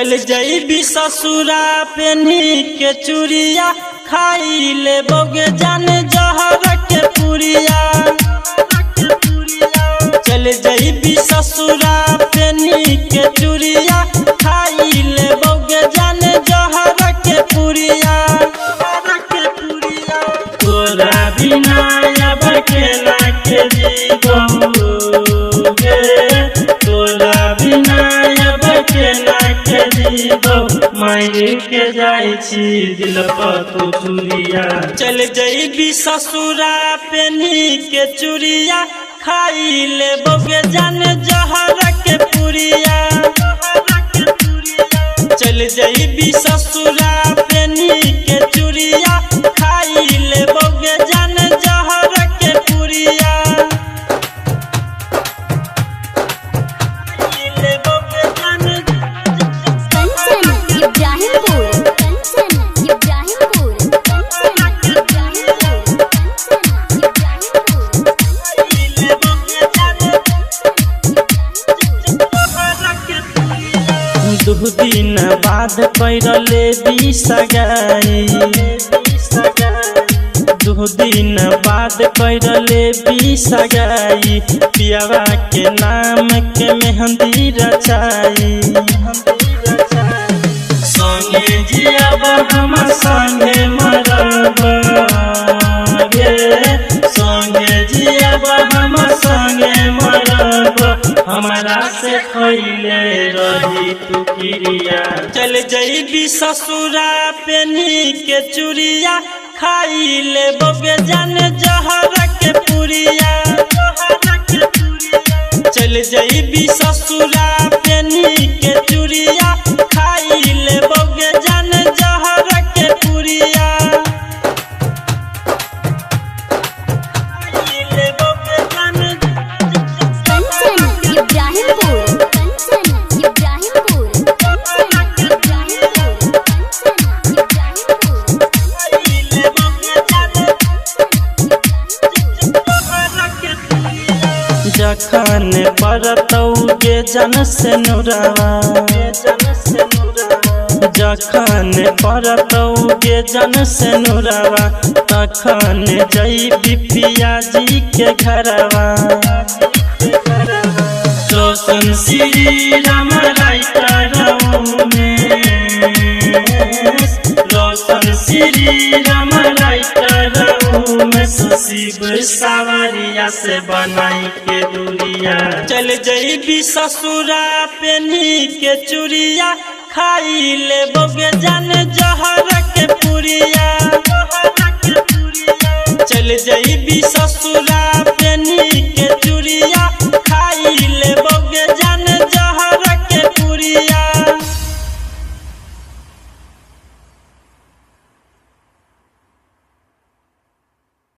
चल जइबी ससुरा पेन्ही के चूड़िया खाई ले बोगे जान जहर के पुरिया। चल जइबी ससुरा पेन्ही के चूड़िया खाई ले बोगे जान जहर के पुरिया। तोरा बिना अब अकेला के जीवोगे, तोरा बिना अब अकेला के जीवो मार के जाई छी दिल पर तू चूड़िया। चल जइबी ससुरा पेन्ही के चूड़िया खाई ले बोगे जान जहर के पुरिया। चल जइबी ससुरा पेन्ही के चूड़िया खाई ले बोगे जान जहर के पुरिया। दू दिन बाद पैरले बिसगाई, दू दिन बाद पैरले बिसगाई पियावा के नाम के मेहंदी रचाई। संगे जियाब हम संगे मरब गे, संगे जियाब हम संगे मरब हमारा से खइले रही तू क्रिया। चल जइबी ससुरा पेन्ही के चूड़िया खाई ले बोगे जान जहर के पुरिया। चल जइबी ससुरा पेन्ही के चूड़िया खाई ले बोगे जान जहर के पुरिया। जखन परतौगे जन से नुरवा, जखन परतौगे जन से नुरवा तखन जइबी पियाजी के घरवा। रोशन श्री राम राइटर में, रोशन श्री राम राइटर में शिव सावरिया से बनाई के दूरिया। चल जइबी ससुरा पेन्ही के चूड़िया खाई ले बोगे जान जहर के पुरिया। चल जइबी ससुरा